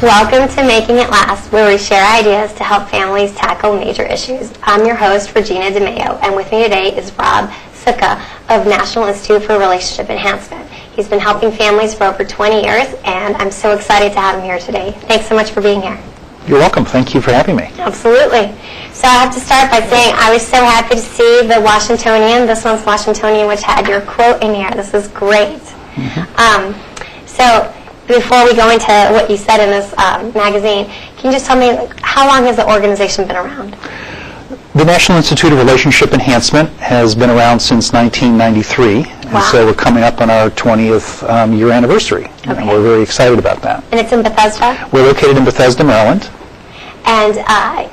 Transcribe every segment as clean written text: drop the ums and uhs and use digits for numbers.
Welcome to Making It Last, where we share ideas to help families tackle major issues. I'm your host, Regina DeMeo, and with me today is Rob Scuka of National Institute for Relationship Enhancement. He's been helping families for over 20 years, and I'm so excited to have him here today. Thanks so much for being here. You're welcome. Thank you for having me. Absolutely. So I have to start by saying I was so happy to see the Washingtonian, this month's Washingtonian, which had your quote in here. This is great. So before we go into what you said in this magazine, can you just tell me, how long has the organization been around? The National Institute of Relationship Enhancement has been around since 1993, and so we're coming up on our 20th year anniversary, and we're very excited about that. And it's in Bethesda? We're located in Bethesda, Maryland. And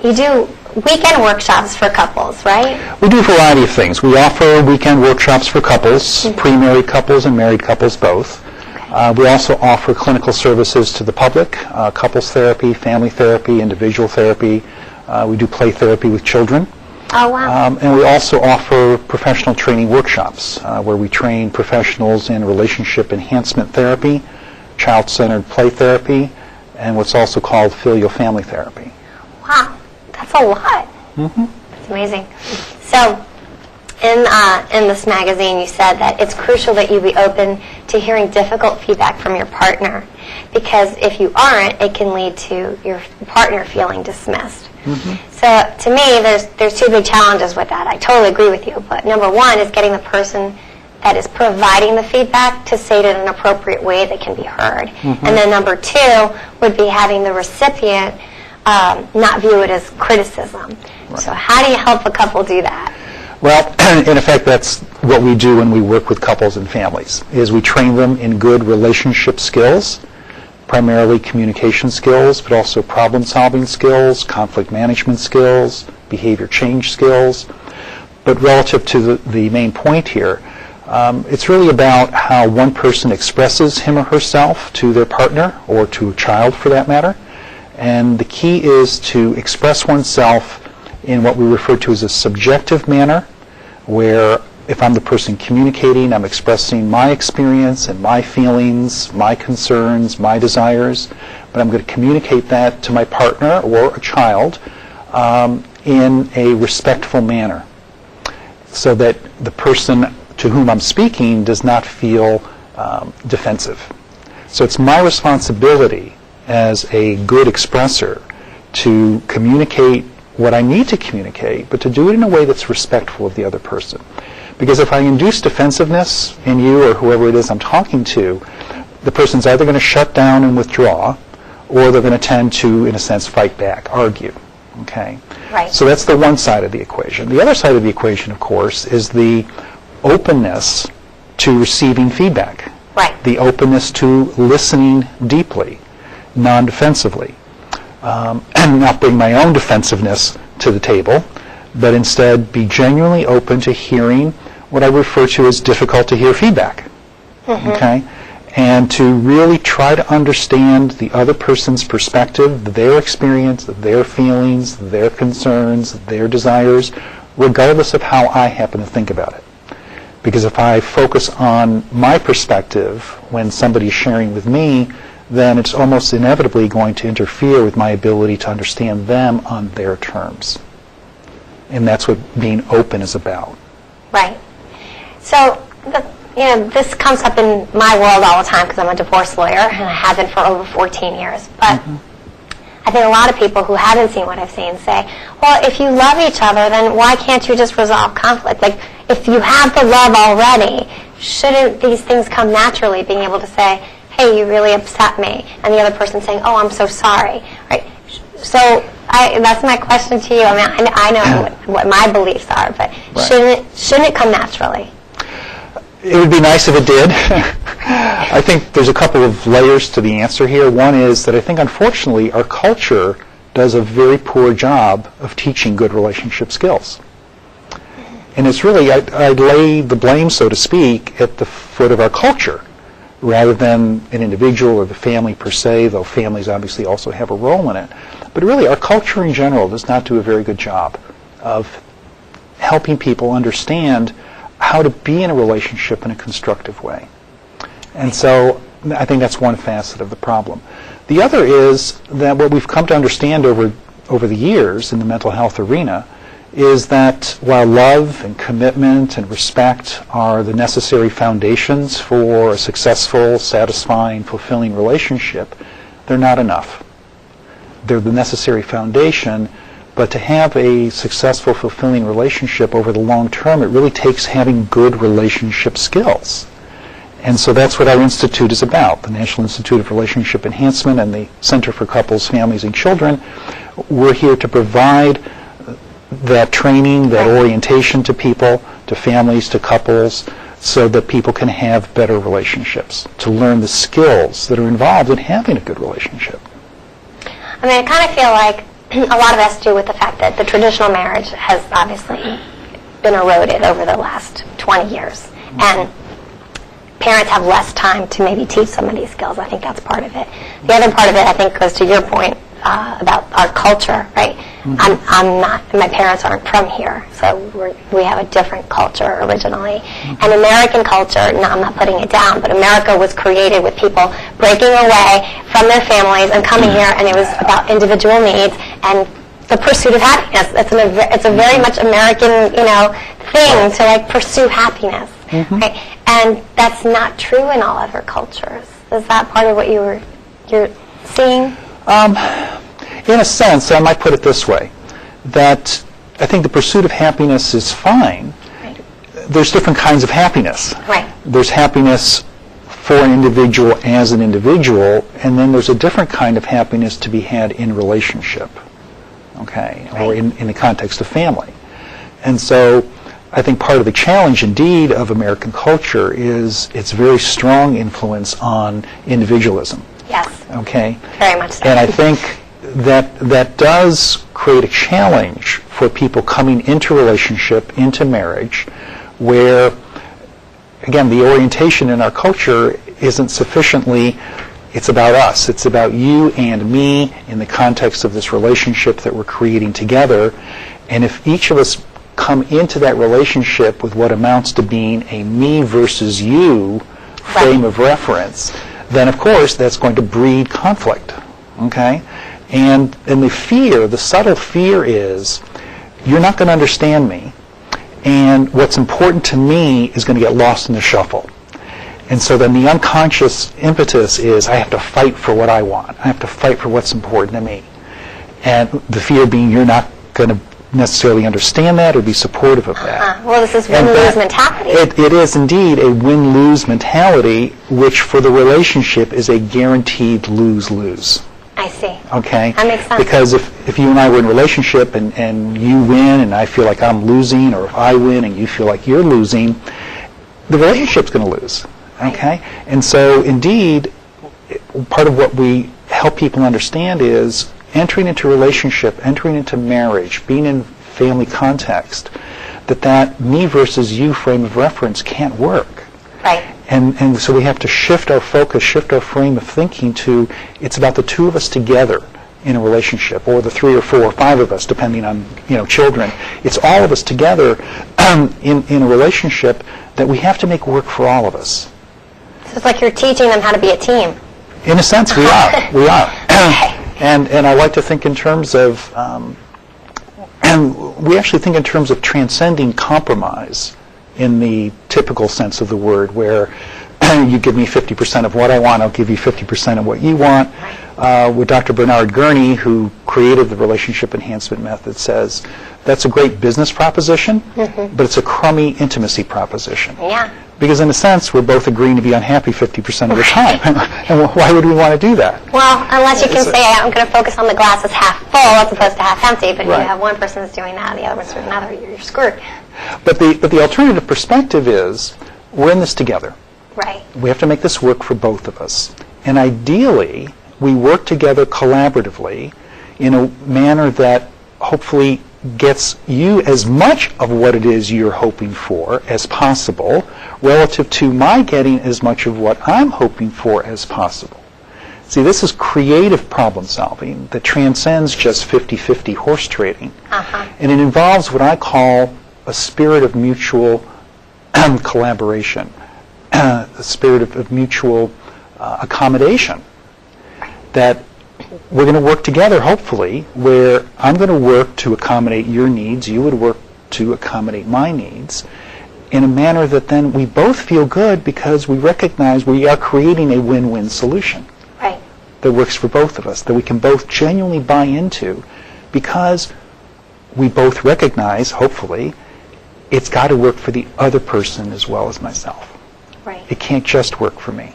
you do weekend workshops for couples, right? We do a variety of things. We offer weekend workshops for couples, pre-married couples and married couples both. We also offer clinical services to the public, couples therapy, family therapy, individual therapy. We do play therapy with children. Oh, wow. And we also offer professional training workshops where we train professionals in relationship enhancement therapy, child-centered play therapy, and what's also called filial family therapy. Wow, that's a lot. That's amazing. So in this magazine, you said that it's crucial that you be open to hearing difficult feedback from your partner, because if you aren't, it can lead to your partner feeling dismissed. So to me, there's two big challenges with that. I totally agree with you, but number one is getting the person that is providing the feedback to say it in an appropriate way that can be heard. And then number two would be having the recipient not view it as criticism. So how do you help a couple do that? Well, in effect, that's what we do when we work with couples and families, is we train them in good relationship skills, primarily communication skills, but also problem-solving skills, conflict management skills, behavior change skills. But relative to the main point here, it's really about how one person expresses him or herself to their partner, or to a child for that matter. And the key is to express oneself in what we refer to as a subjective manner, where if I'm the person communicating, I'm expressing my experience and my feelings, my concerns, my desires, but I'm going to communicate that to my partner or a child in a respectful manner, so that the person to whom I'm speaking does not feel defensive. So it's my responsibility as a good expressor to communicate what I need to communicate, but to do it in a way that's respectful of the other person. Because if I induce defensiveness in you or whoever it is I'm talking to, the person's either going to shut down and withdraw, or they're going to tend to, in a sense, fight back, argue. Okay? Right. So that's the one side of the equation. The other side of the equation, of course, is the openness to receiving feedback. Right. The openness to listening deeply, non-defensively. And not bring my own defensiveness to the table, but instead be genuinely open to hearing what I refer to as difficult to hear feedback. Okay? And to really try to understand the other person's perspective, their experience, their feelings, their concerns, their desires, regardless of how I happen to think about it. Because if I focus on my perspective when somebody's sharing with me, then it's almost inevitably going to interfere with my ability to understand them on their terms. And that's what being open is about. Right. So, this comes up in my world all the time because I'm a divorce lawyer, and I have been for over 14 years. But I think a lot of people who haven't seen what I've seen say, well, if you love each other, then why can't you just resolve conflict? Like, if you have the love already, shouldn't these things come naturally, being able to say, hey, you really upset me, and the other person saying, oh, I'm so sorry, right? So that's my question to you. I mean, I know what my beliefs are, but shouldn't it come naturally? It would be nice if it did. I think there's a couple of layers to the answer here. One is that I think, unfortunately, our culture does a very poor job of teaching good relationship skills. And it's really, I'd lay the blame, so to speak, at the foot of our culture, rather than an individual or the family per se, though families obviously also have a role in it. But really, our culture in general does not do a very good job of helping people understand how to be in a relationship in a constructive way. And so I think that's one facet of the problem. The other is that what we've come to understand over the years in the mental health arena is that while love and commitment and respect are the necessary foundations for a successful, satisfying, fulfilling relationship, they're not enough. They're the necessary foundation, but to have a successful, fulfilling relationship over the long term, it really takes having good relationship skills. And so that's what our institute is about, the National Institute of Relationship Enhancement and the Center for Couples, Families, and Children. We're here to provide that training, that orientation to people, to families, to couples, so that people can have better relationships, to learn the skills that are involved in having a good relationship. I mean, I kind of feel like a lot of us do with the fact that the traditional marriage has obviously been eroded over the last 20 years. And parents have less time to maybe teach some of these skills. I think that's part of it. The other part of it, I think, goes to your point about our culture, right? I'm not, my parents aren't from here, so we have a different culture originally. And American culture, no, I'm not putting it down, but America was created with people breaking away from their families and coming here, and it was about individual needs and the pursuit of happiness. It's a very much American, thing to like pursue happiness, right? And that's not true in all other cultures. Is that part of what you're seeing? In a sense, I might put it this way, that I think the pursuit of happiness is fine. Right. There's different kinds of happiness. Right. There's happiness for an individual as an individual, and then there's a different kind of happiness to be had in relationship, okay, or in the context of family. And so I think part of the challenge, indeed, of American culture is its very strong influence on individualism. Yes. Okay. Very much so. And I think that does create a challenge for people coming into relationship, into marriage, where, again, the orientation in our culture isn't sufficiently, it's about us. It's about you and me in the context of this relationship that we're creating together. And if each of us come into that relationship with what amounts to being a me versus you frame of reference, then of course that's going to breed conflict, okay? And the fear, the subtle fear is, you're not going to understand me, and what's important to me is going to get lost in the shuffle. And so then the unconscious impetus is, I have to fight for what I want. I have to fight for what's important to me. And the fear being, you're not going to necessarily understand that or be supportive of that. Well, this is win-lose mentality. It is indeed a win-lose mentality, which for the relationship is a guaranteed lose-lose. I see. Okay? That makes sense. Because if you and I were in a relationship and you win and I feel like I'm losing, or if I win and you feel like you're losing, the relationship's going to lose. Okay? And so, indeed, part of what we help people understand is entering into relationship, entering into marriage, being in family context, that me versus you frame of reference can't work. Right. And so we have to shift our focus, shift our frame of thinking to, it's about the two of us together in a relationship, or the 3 or 4 or 5 of us, depending on children. It's all of us together in a relationship that we have to make work for all of us. So it's like you're teaching them how to be a team. In a sense, we are. We are. And I like to think in terms of, and we actually think in terms of transcending compromise in the typical sense of the word, where you give me 50% of what I want, I'll give you 50% of what you want. With Dr. Bernard Gurney, who created the relationship enhancement method, says that's a great business proposition, but it's a crummy intimacy proposition. Yeah. Because in a sense, we're both agreeing to be unhappy 50% of the time. And why would we want to do that? Well, unless you can say, I'm going to focus on the glass as half full as opposed to half empty, but if you have one person that's doing that, the other one's doing another, you're screwed. But the alternative perspective is, we're in this together. Right. We have to make this work for both of us. And ideally, we work together collaboratively in a manner that hopefully gets you as much of what it is you're hoping for as possible, relative to my getting as much of what I'm hoping for as possible. See, this is creative problem solving that transcends just 50-50 horse trading. And it involves what I call a spirit of mutual collaboration, a spirit of mutual accommodation. That we're going to work together, hopefully, where I'm going to work to accommodate your needs, you would work to accommodate my needs, in a manner that then we both feel good because we recognize we are creating a win-win solution. Right. That works for both of us, that we can both genuinely buy into, because we both recognize, hopefully, it's got to work for the other person as well as myself. Right. It can't just work for me.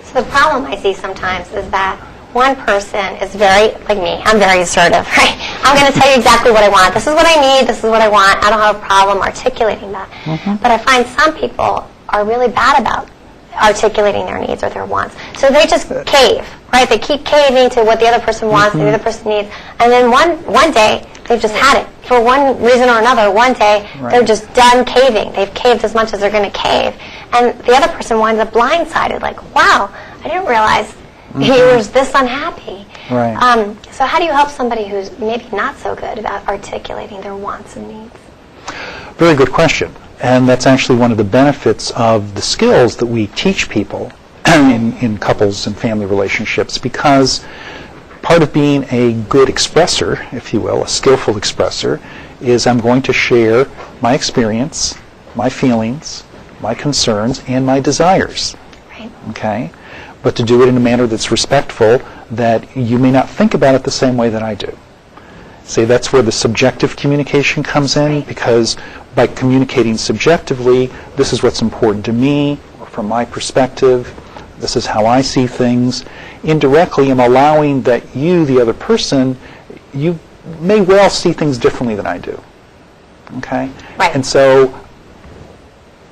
So the problem I see sometimes is that one person is very, like me, I'm very assertive, right? I'm going to tell you exactly what I want. This is what I need, this is what I want. I don't have a problem articulating that. But I find some people are really bad about articulating their needs or their wants. So they just cave, right? They keep caving to what the other person wants, the other person needs. And then one day, they've just had it. For one reason or another, one day, they're just done caving. They've caved as much as they're going to cave. And the other person winds up blindsided, like, wow, I didn't realize he was this unhappy. Right. So how do you help somebody who's maybe not so good about articulating their wants and needs? Very good question. And that's actually one of the benefits of the skills that we teach people in couples and family relationships, because part of being a good expresser, if you will, a skillful expresser, is I'm going to share my experience, my feelings, my concerns, and my desires. Right. Okay? But to do it in a manner that's respectful, that you may not think about it the same way that I do. See, that's where the subjective communication comes in, because by communicating subjectively, this is what's important to me, or from my perspective, this is how I see things. Indirectly, I'm allowing that you, the other person, you may well see things differently than I do. Okay? Right. And so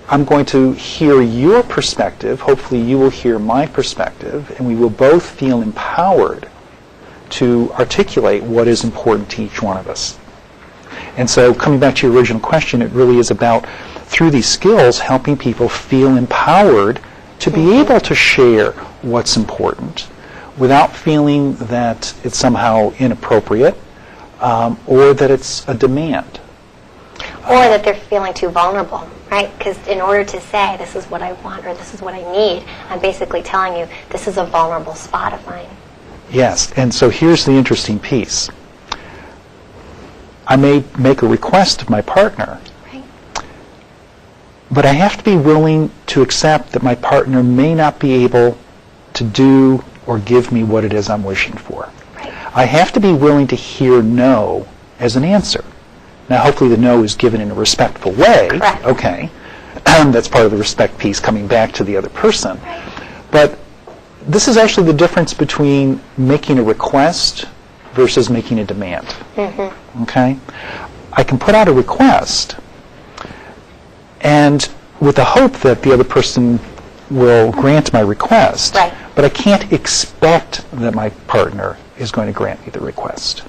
I'm going to hear your perspective. Hopefully you will hear my perspective, and we will both feel empowered to articulate what is important to each one of us. And so coming back to your original question, it really is about, through these skills, helping people feel empowered to be able to share what's important without feeling that it's somehow inappropriate or that it's a demand. Or that they're feeling too vulnerable, right? Because in order to say, this is what I want or this is what I need, I'm basically telling you, this is a vulnerable spot of mine. Yes, and so here's the interesting piece. I may make a request of my partner, Right. but I have to be willing to accept that my partner may not be able to do or give me what it is I'm wishing for. Right. I have to be willing to hear no as an answer. Now, hopefully the no is given in a respectful way. Correct. Okay. That's part of the respect piece, coming back to the other person. Right. But this is actually the difference between making a request versus making a demand. Okay? I can put out a request, and with the hope that the other person will grant my request, Right. but I can't expect that my partner is going to grant me the request.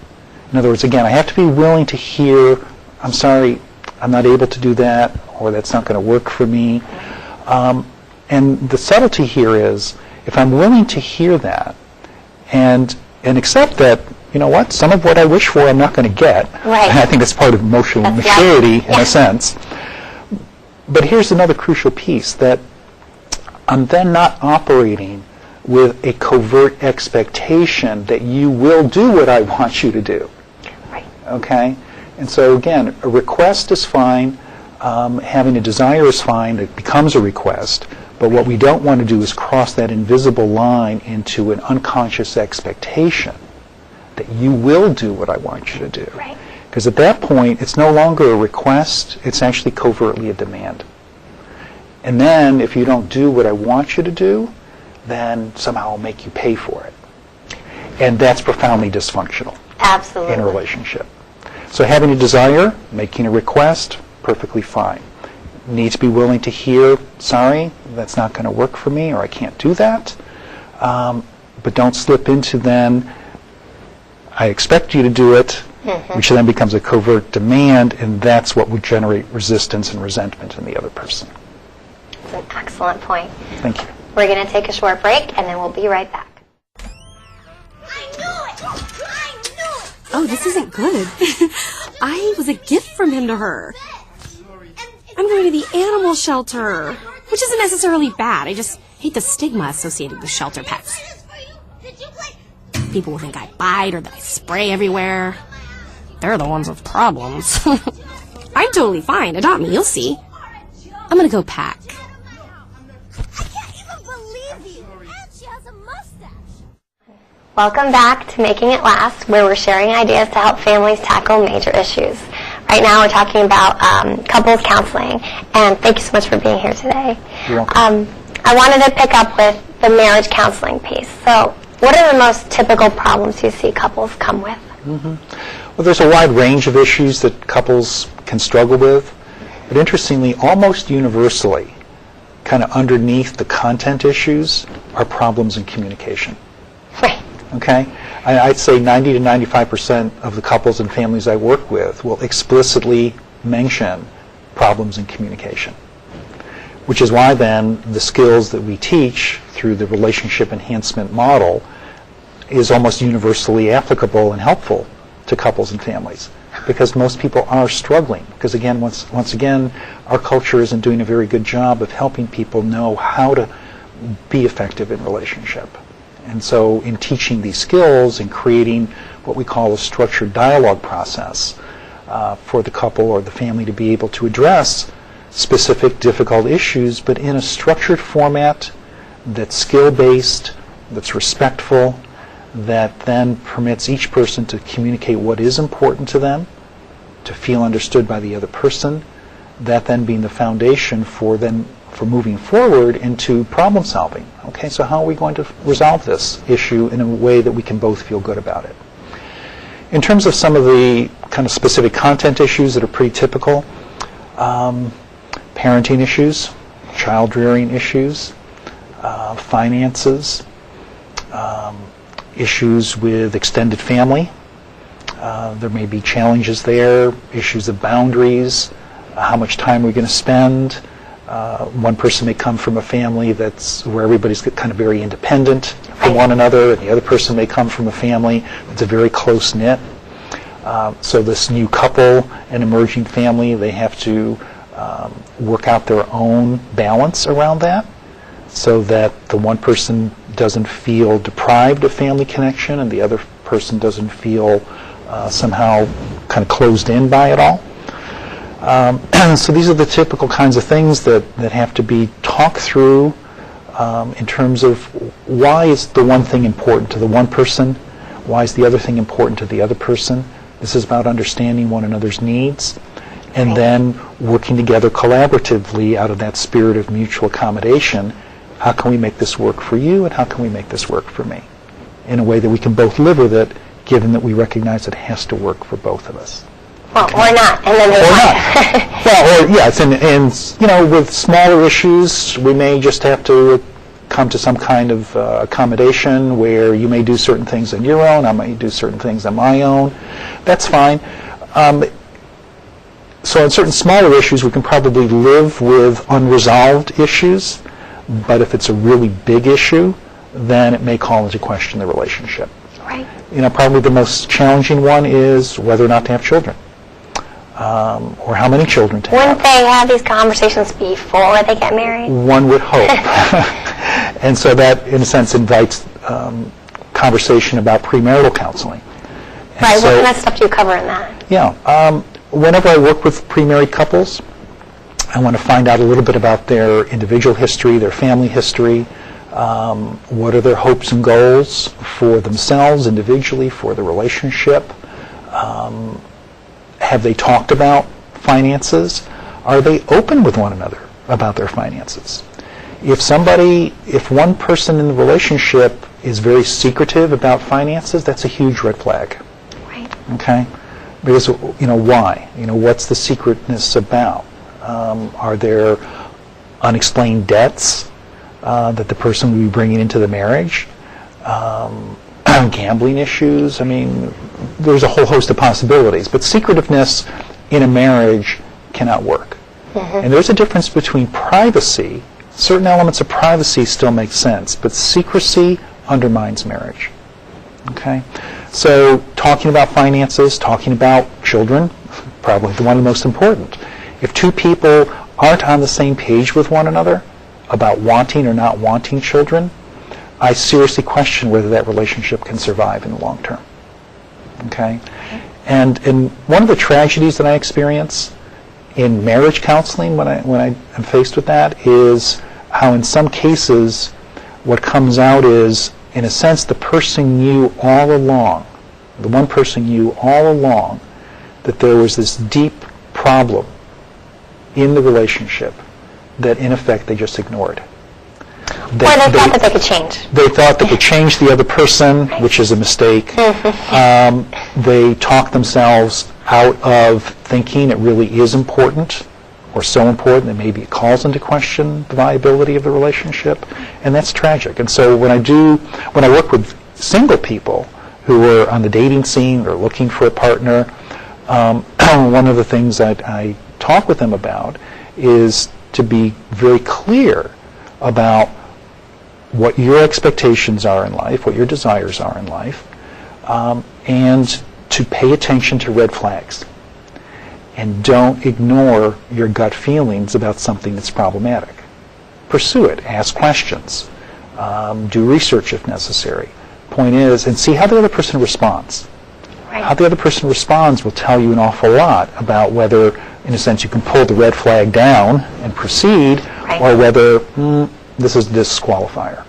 In other words, again, I have to be willing to hear, I'm sorry, I'm not able to do that, or that's not going to work for me. And the subtlety here is, if I'm willing to hear that and accept that, you know what, some of what I wish for I'm not going to get. Right. And I think that's part of emotional That's maturity right. in a sense. But here's another crucial piece, that I'm then not operating with a covert expectation that you will do what I want you to do. Right. Okay? And so again, a request is fine, having a desire is fine, it becomes a request, but what we don't want to do is cross that invisible line into an unconscious expectation that you will do what I want you to do. Right. Because at that point, it's no longer a request, it's actually covertly a demand. And then, if you don't do what I want you to do, then somehow I'll make you pay for it. And that's profoundly dysfunctional Absolutely. in a relationship. So having a desire, making a request, perfectly fine. Need to be willing to hear, sorry, that's not going to work for me, or I can't do that. But don't slip into then, I expect you to do it, which then becomes a covert demand, and that's what would generate resistance and resentment in the other person. That's an excellent point. Thank you. We're going to take a short break, and then we'll be right back. Oh, this isn't good. I was a gift from him to her. I'm going to the animal shelter, which isn't necessarily bad. I just hate the stigma associated with shelter pets. People will think I bite or that I spray everywhere. They're the ones with problems. I'm totally fine. Adopt me, you'll see. I'm gonna go pack. I can't even believe you! And she has a mustache! Welcome back to Making It Last, where we're sharing ideas to help families tackle major issues. Right now we're talking about couples counseling, and thank you so much for being here today. You're welcome. I wanted to pick up with the marriage counseling piece. So what are the most typical problems you see couples come with? Well, there's a wide range of issues that couples can struggle with, but interestingly, almost universally, kind of underneath the content issues are problems in communication. Right. Okay? I'd say 90 to 95% of the couples and families I work with will explicitly mention problems in communication, which is why then the skills that we teach through the relationship enhancement model is almost universally applicable and helpful to couples and families, because most people are struggling. Because again, once again, our culture isn't doing a very good job of helping people know how to be effective in relationship. And so in teaching these skills and creating what we call a structured dialogue process for the couple or the family to be able to address specific difficult issues, but in a structured format that's skill-based, that's respectful, that then permits each person to communicate what is important to them, to feel understood by the other person, that then being the foundation for moving forward into problem solving. Okay, so how are we going to resolve this issue in a way that we can both feel good about it? In terms of some of the kind of specific content issues that are pretty typical, parenting issues, child rearing issues, finances, issues with extended family. There may be challenges there, issues of boundaries, how much time we're going to spend. One person may come from a family that's where everybody's kind of very independent from one another, and the other person may come from a family that's a very close-knit. So this new couple and emerging family, they have to work out their own balance around that, so that the one person doesn't feel deprived of family connection and the other person doesn't feel somehow kind of closed in by it all. So these are the typical kinds of things that have to be talked through in terms of why is the one thing important to the one person, why is the other thing important to the other person. This is about understanding one another's needs and then working together collaboratively out of that spirit of mutual accommodation. How can we make this work for you, and how can we make this work for me, in a way that we can both live with it, given that we recognize it has to work for both of us. Well, or not, and then there's not. Well, or yes, and you know, with smaller issues, we may just have to come to some kind of accommodation where you may do certain things on your own, I may do certain things on my own. That's fine. So on certain smaller issues, we can probably live with unresolved issues. But if it's a really big issue, then it may call into question the relationship. Right. You know, probably the most challenging one is whether or not to have children, or how many children to have. Wouldn't they have these conversations before they get married? One would hope. And so that, in a sense, invites conversation about premarital counseling. And Right. so, what kind of stuff do you cover in that? Yeah. Whenever I work with pre-married couples, I want to find out a little bit about their individual history, their family history, what are their hopes and goals for themselves individually, for the relationship. Have they talked about finances? Are they open with one another about their finances? If one person in the relationship is very secretive about finances, that's a huge red flag. Right. Okay? Because, you know, why? You know, what's the secretness about? Are there unexplained debts that the person will be bringing into the marriage? Gambling issues? I mean, there's a whole host of possibilities. But secretiveness in a marriage cannot work. Mm-hmm. And there's a difference between privacy. Certain elements of privacy still make sense, but secrecy undermines marriage. Okay? So talking about finances, talking about children, probably one of the most important. If two people aren't on the same page with one another about wanting or not wanting children, I seriously question whether that relationship can survive in the long term. Okay? And one of the tragedies that I experience in marriage counseling when I am faced with that is how in some cases what comes out is, in a sense, the person knew all along, the one person knew all along that there was this deep problem in the relationship that in effect they just ignored. Or they thought that they could change. They thought they could change the other person, which is a mistake. They talk themselves out of thinking it really is important or so important that maybe it calls into question the viability of the relationship, and that's tragic. And so when I work with single people who are on the dating scene or looking for a partner, one of the things that I talk with them about is to be very clear about what your expectations are in life, what your desires are in life, and to pay attention to red flags. And don't ignore your gut feelings about something that's problematic. Pursue it. Ask questions. Do research if necessary. Point is, and see how the other person responds. Right. How the other person responds will tell you an awful lot about whether, in a sense, you can pull the red flag down and proceed, right, or whether this is a disqualifier.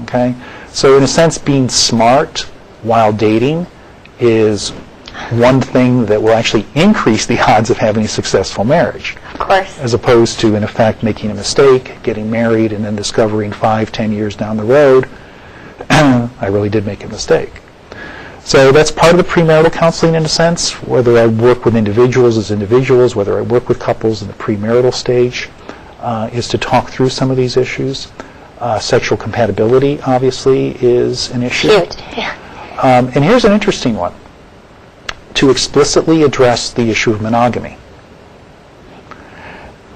Okay? So in a sense, being smart while dating is one thing that will actually increase the odds of having a successful marriage. Of course. As opposed to, in effect, making a mistake, getting married, and then discovering 5-10 years down the road, I really did make a mistake. So that's part of the premarital counseling in a sense, whether I work with individuals as individuals, whether I work with couples in the premarital stage, is to talk through some of these issues. Sexual compatibility, obviously, is an issue. Huge, yeah. And here's an interesting one. To explicitly address the issue of monogamy.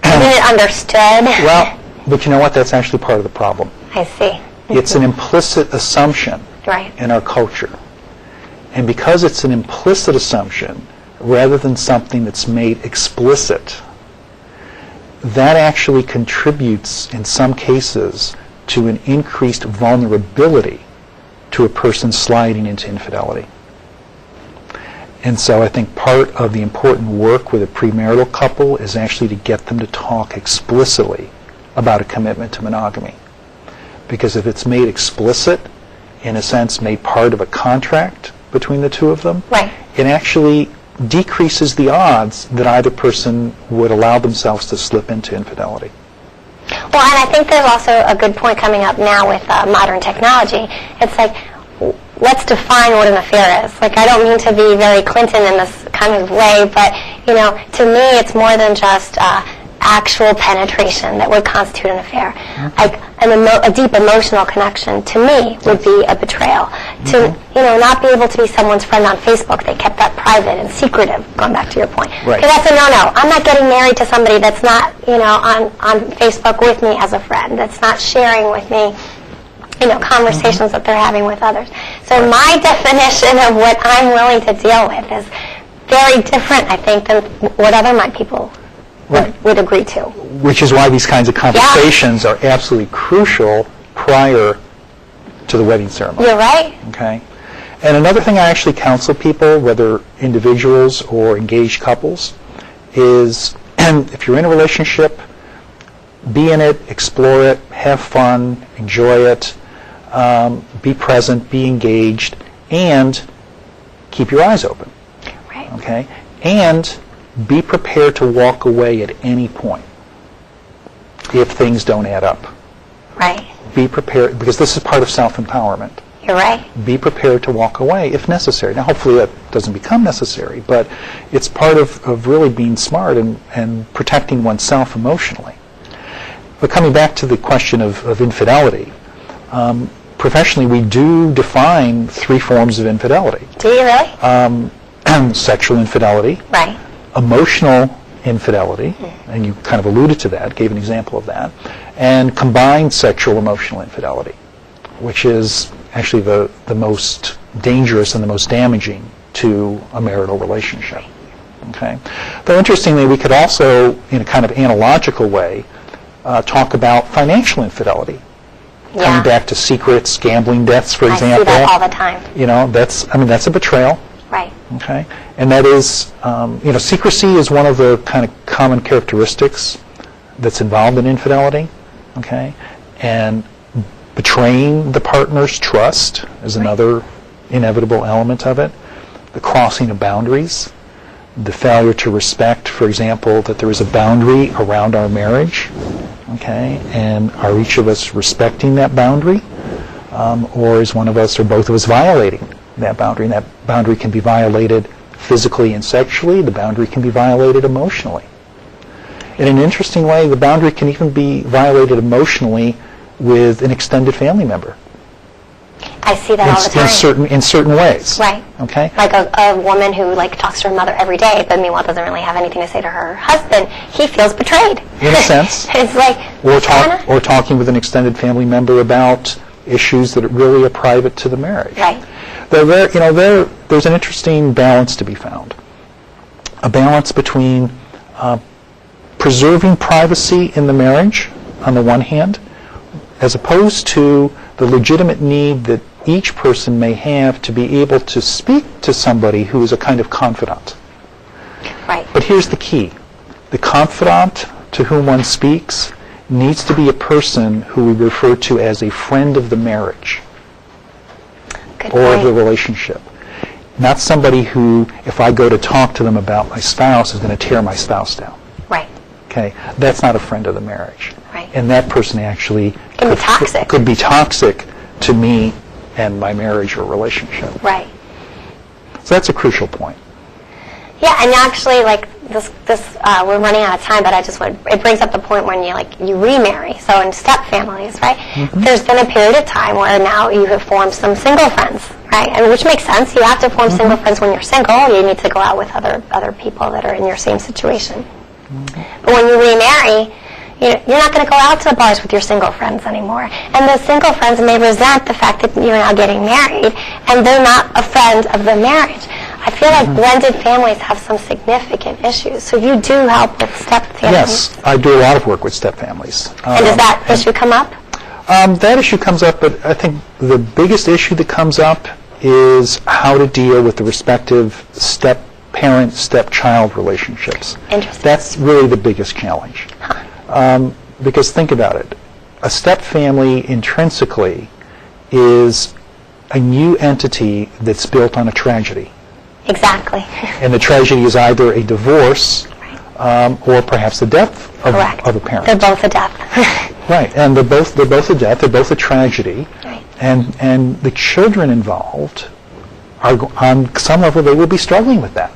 I mean, it understood. Well, but you know what? That's actually part of the problem. I see. It's an implicit assumption Right. in our culture. And because it's an implicit assumption, rather than something that's made explicit, that actually contributes, in some cases, to an increased vulnerability to a person sliding into infidelity. And so I think part of the important work with a premarital couple is actually to get them to talk explicitly about a commitment to monogamy. Because if it's made explicit, in a sense made part of a contract between the two of them, Right. it actually decreases the odds that either person would allow themselves to slip into infidelity. Well, and I think there's also a good point coming up now with modern technology. It's like, let's define what an affair is. Like, I don't mean to be very Clinton in this kind of way, but, to me, it's more than just actual penetration that would constitute an affair. Like, a deep emotional connection, to me, would be a betrayal. To, not be able to be someone's friend on Facebook. They kept that private and secretive, going back to your point. Right. Because that's a no-no. I'm not getting married to somebody that's not, on Facebook with me as a friend, that's not sharing with me conversations that they're having with others. So my definition of what I'm willing to deal with is very different, I think, than what other people would agree to. Which is why these kinds of conversations are absolutely crucial prior to the wedding ceremony. You're right. Okay? And another thing I actually counsel people, whether individuals or engaged couples, is if you're in a relationship, be in it, explore it, have fun, enjoy it, be present, be engaged, and keep your eyes open. Right. Okay? And be prepared to walk away at any point if things don't add up. Right. Be prepared, because this is part of self-empowerment. You're right. Be prepared to walk away if necessary. Now, hopefully that doesn't become necessary, but it's part of really being smart and protecting oneself emotionally. But coming back to the question of infidelity, professionally we do define 3 forms of infidelity. Do you really? Sexual infidelity, Right. emotional infidelity, and you kind of alluded to that, gave an example of that, and combined sexual emotional infidelity, which is actually the most dangerous and the most damaging to a marital relationship. Okay? Though interestingly, we could also, in a kind of analogical way, talk about financial infidelity. Yeah. Coming back to secrets, gambling debts, for I example. see that all the time. That's a betrayal. Right. Okay, and that is, secrecy is one of the kind of common characteristics that's involved in infidelity. Okay, and betraying the partner's trust is another inevitable element of it. The crossing of boundaries, the failure to respect, for example, that there is a boundary around our marriage. Okay, and are each of us respecting that boundary, or is one of us or both of us violating that boundary? And that boundary can be violated physically and sexually. The boundary can be violated emotionally. In an interesting way, the boundary can even be violated emotionally with an extended family member. I see that all the time. In certain ways. Right. Okay. Like a woman who talks to her mother every day, but meanwhile doesn't really have anything to say to her husband. He feels betrayed. In a sense. It's like or talking with an extended family member about issues that really are private to the marriage. Right. There's an interesting balance to be found. A balance between preserving privacy in the marriage on the one hand, as opposed to the legitimate need that each person may have to be able to speak to somebody who is a kind of confidant. Right. But here's the key. The confidant to whom one speaks needs to be a person who we refer to as a friend of the marriage. Good or point. of the relationship. Not somebody who, if I go to talk to them about my spouse, is going to tear my spouse down. Right. Okay, that's not a friend of the marriage. Right. And that person actually Could be toxic. To me and my marriage or relationship. Right. So that's a crucial point. Yeah, and actually, we're running out of time, but it brings up the point when you remarry. So in stepfamilies, right? Mm-hmm. There's been a period of time where now you have formed some single friends, right? And which makes sense. You have to form mm-hmm. single friends when you're single. You need to go out with other people that are in your same situation. Mm-hmm. But when you remarry, you're not going to go out to the bars with your single friends anymore. And those single friends may resent the fact that you're now getting married, and they're not a friend of the marriage. I feel like mm-hmm. blended families have some significant issues. So you do help with stepfamilies. Yes, I do a lot of work with stepfamilies. And does that issue come up? That issue comes up, but I think the biggest issue that comes up is how to deal with the respective step-parent, step-child relationships. Interesting. That's really the biggest challenge. Huh. Because think about it. A step-family intrinsically is a new entity that's built on a tragedy. Exactly. And the tragedy is either a divorce or perhaps the death of a parent. They're both a death. Right, and they're both a death. They're both a tragedy. Right. And the children involved are, on some level, they will be struggling with that.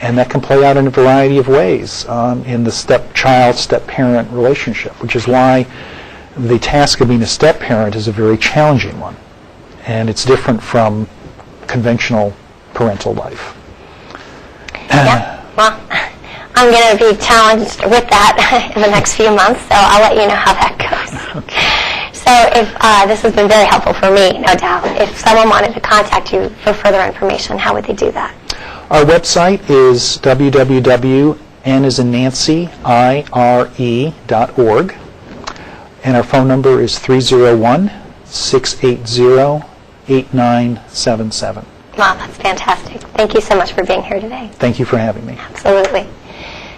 And that can play out in a variety of ways in the step-child, step-parent relationship, which is why the task of being a step-parent is a very challenging one. And it's different from conventional parental life. Yeah, well, I'm going to be challenged with that in the next few months, so I'll let you know how that goes. Okay. So if this has been very helpful for me, no doubt. If someone wanted to contact you for further information, how would they do that? Our website is www.nisannancy.org, and our phone number is 301-680-8977. Wow, that's fantastic. Thank you so much for being here today. Thank you for having me. Absolutely.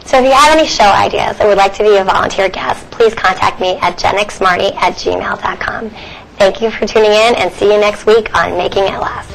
So if you have any show ideas or would like to be a volunteer guest, please contact me at genxmarty@gmail.com. Thank you for tuning in, and see you next week on Making It Last.